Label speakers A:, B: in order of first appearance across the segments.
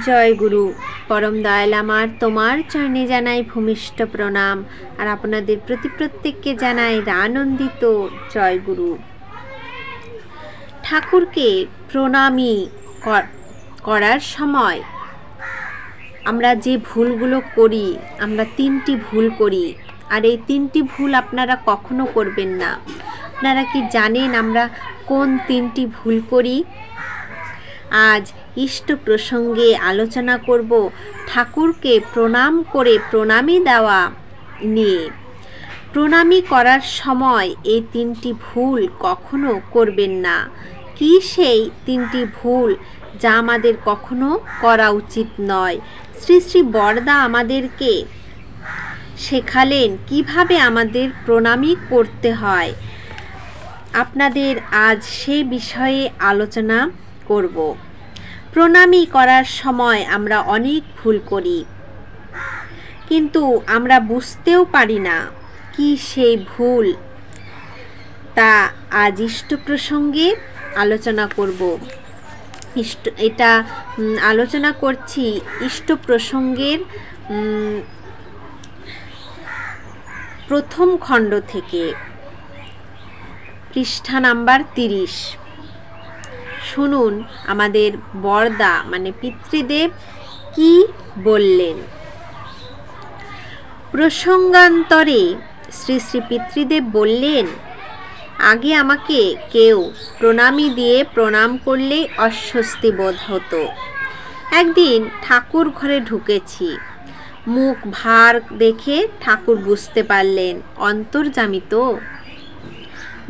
A: জয় গুরু পরম দয়াল আমার তোমার চরণে জানাই ভূমিষ্ঠ প্রণাম আর আপনাদের প্রত্যেককে জানাই আনন্দিত জয় গুরু। ঠাকুরকে প্রণামী করার সময় আমরা যে ভুলগুলো করি, আমরা 3টি ভুল করি, আর এই 3টি ভুল আপনারা কখনো করবেন না। আপনারা কি জানেন আমরা কোন 3টি ভুল করি? আজ ইষ্ট প্রসঙ্গে আলোচনা করব ঠাকুরকে প্রণাম করে প্রণামী দেওয়া নিয়ে। প্রণামী করার সময় এই 3টি ভুল কখনো করবেন না। কি সেই 3টি ভুল যা আমাদের কখনো করা উচিত নয়? শ্রী শ্রী বরদা আমাদেরকে শেখালেন কিভাবে আমাদের প্রণামী করতে হয়। আপনাদের আজ সে বিষয়ে আলোচনা করব। প্রণামী করার সময় আমরা অনেক ভুল করি, কিন্তু আমরা বুঝতেও পারি না কি সেই ভুল, তা আজ ইষ্ট প্রসঙ্গে আলোচনা করব। এটা আলোচনা করছি ইষ্ট প্রসঙ্গের প্রথম খণ্ড থেকে, পৃষ্ঠা নাম্বার 30। শুনুন আমাদের বরদা মানে পিতৃদেব কি বললেন। প্রসঙ্গান্তরে শ্রী শ্রী পিতৃদেব বললেন, আগে আমাকে কেউ প্রণামী দিয়ে প্রণাম করলে অস্বস্তি বোধ হতো। একদিন ঠাকুর ঘরে ঢুকেছি, মুখ ভার দেখে ঠাকুর বুঝতে পারলেন অন্তর্যামী তো।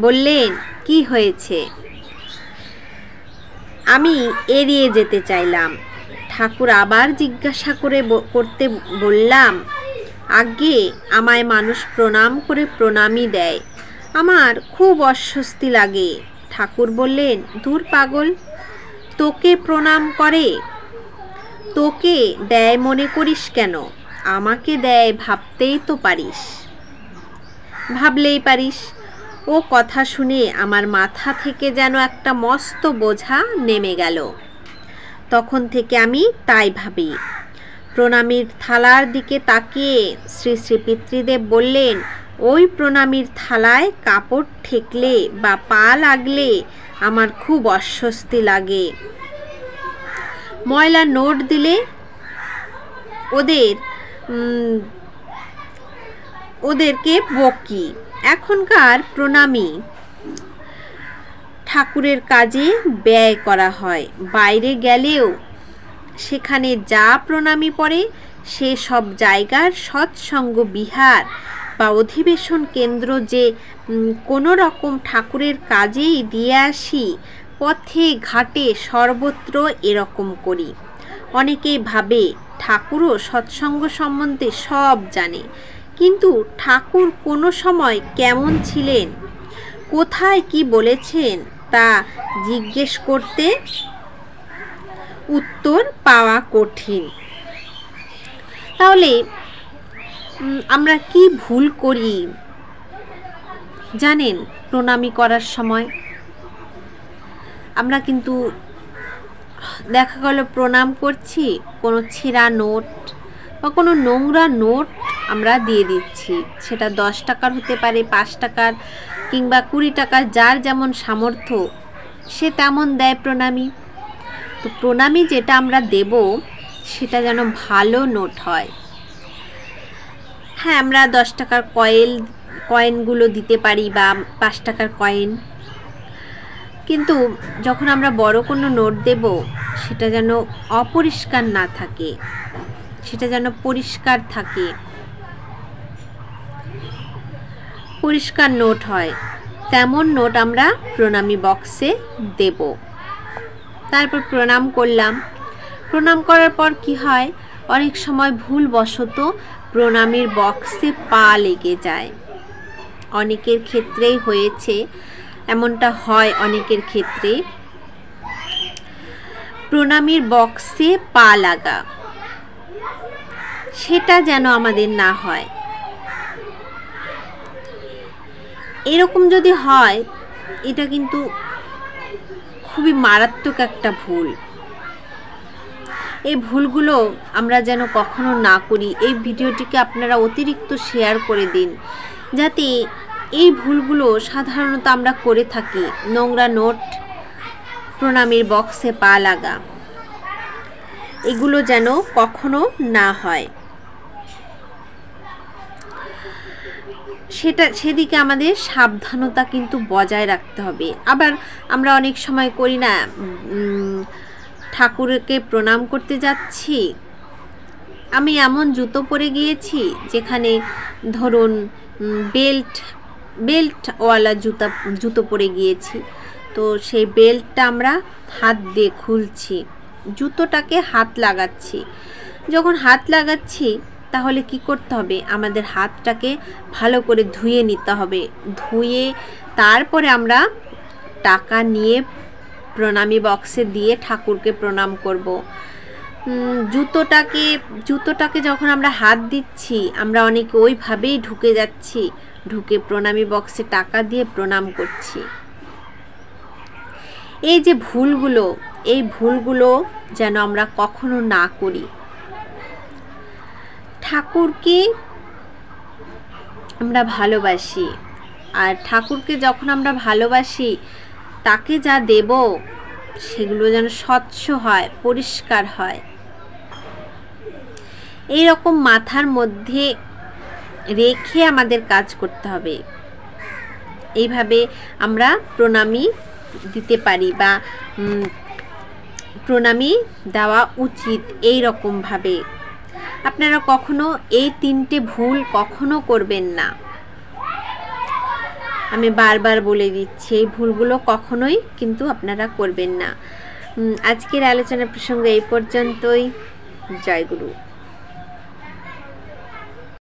A: বললেন, কি হয়েছে? আমি এড়িয়ে যেতে চাইলাম। ঠাকুর আবার জিজ্ঞাসা করতে বললাম, আগে আমায় মানুষ প্রণাম করে প্রণামী দেয়, আমার খুব অস্বস্তি লাগে। ঠাকুর বললেন, দূর পাগল, তোকে প্রণাম করে, তোকে দেয় মনে করিস কেন? আমাকে দেয় ভাবতেই তো পারিস, ভাবলেই পারিস। ও কথা শুনে আমার মাথা থেকে যেন একটা মস্ত বোঝা নেমে গেল। তখন থেকে আমি তাই ভাবি। প্রণামীর থালার দিকে তাকিয়ে শ্রী শ্রী পিতৃদেব বললেন, ওই প্রণামীর থালায় কাপড় ঠেকলে বা পা লাগলে আমার খুব অস্বস্তি লাগে। ময়লা নোট দিলে ওদেরকে বকি। এখনকার প্রণামী ঠাকুরের কাজে ব্যয় করা হয়। বাইরে গেলেও সেখানে যা প্রণামী পড়ে সে সব জায়গার সৎসঙ্গ বিহার বা অধিবেশন কেন্দ্র যে কোনো রকম ঠাকুরের কাজেই দিয়ে আসি। পথে ঘাটে সর্বত্র এরকম করি। অনেকেই ভাবে ঠাকুরও সৎসঙ্গ সম্বন্ধে সব জানে, কিন্তু ঠাকুর কোনো সময় কেমন ছিলেন, কোথায় কি বলেছেন তা জিজ্ঞেস করতে উত্তর পাওয়া কঠিন। তাহলে আমরা কি ভুল করি জানেন? প্রণামী করার সময় আমরা কিন্তু দেখা গেল প্রণাম করছি, কোনো ছেঁড়া নোট বা কোনো নোংরা নোট আমরা দিয়ে দিচ্ছি। সেটা 10 টাকার হতে পারে, 5 টাকার কিংবা 20 টাকার, যার যেমন সামর্থ্য সে তেমন দেয় প্রণামী। তো প্রণামী যেটা আমরা দেব সেটা যেন ভালো নোট হয়। হ্যাঁ, আমরা 10 টাকার কয়েনগুলো দিতে পারি বা 5 টাকার কয়েন, কিন্তু যখন আমরা বড় কোনো নোট দেব সেটা যেন অপরিষ্কার না থাকে, সেটা যেন পরিষ্কার থাকে, পরিষ্কার নোট হয়, তেমন নোট আমরা প্রণামী বক্সে দেব। তারপর প্রণাম করলাম। প্রণাম করার পর কি হয়, অনেক সময় ভুলবশত প্রণামীর বক্সে পা লেগে যায়। অনেকের ক্ষেত্রেই হয়েছে, এমনটা হয় অনেকের ক্ষেত্রে। প্রণামীর বক্সে পা লাগা, সেটা যেন আমাদের না হয়। এরকম যদি হয়, এটা কিন্তু খুবই মারাত্মক একটা ভুল। এই ভুলগুলো আমরা যেন কখনো না করি। এই ভিডিওটিকে আপনারা অতিরিক্ত শেয়ার করে দিন, যাতে এই ভুলগুলো সাধারণত আমরা করে থাকি। নোংরা নোট, প্রণামীর বক্সে পা লাগা, এগুলো যেন কখনো না হয়, সেদিকে আমাদের সাবধানতা কিন্তু বজায় রাখতে হবে। আবার আমরা অনেক সময় করি না, ঠাকুরকে প্রণাম করতে যাচ্ছি, আমি এমন জুতো পরে গিয়েছি যেখানে ধরুন বেল্টওয়ালা জুতো পরে গিয়েছি, তো সেই বেল্টটা আমরা হাত দিয়ে খুলছি, জুতোটাকে হাত লাগাচ্ছি। যখন হাত লাগাচ্ছি তাহলে কি করতে হবে, আমাদের হাতটাকে ভালো করে ধুয়ে নিতে হবে। ধুয়ে তারপরে আমরা টাকা নিয়ে প্রণামী বক্সে দিয়ে ঠাকুরকে প্রণাম করব। জুতোটাকে যখন আমরা হাত দিচ্ছি, আমরা অনেকে ওইভাবেই ঢুকে যাচ্ছি, ঢুকে প্রণামী বক্সে টাকা দিয়ে প্রণাম করছি। এই যে ভুলগুলো, এই ভুলগুলো যেন আমরা কখনো না করি। ঠাকুরকে আমরা ভালোবাসি, আর ঠাকুরকে যখন আমরা ভালোবাসি, তাকে যা দেব সেগুলো যেন স্বচ্ছ হয়, পরিষ্কার হয়। এই রকম মাথার মধ্যে রেখে আমাদের কাজ করতে হবে। এইভাবে আমরা প্রণামী দিতে পারি, বা প্রণামী দেওয়া উচিত। এই রকমভাবে আপনারা কখনো এই 3টে ভুল কখনো করবেন না। আমি বারবার বলে দিচ্ছি, এই ভুলগুলো কখনোই কিন্তু আপনারা করবেন না। আজকের আলোচনা প্রসঙ্গ এই পর্যন্তই। জয় গুরু।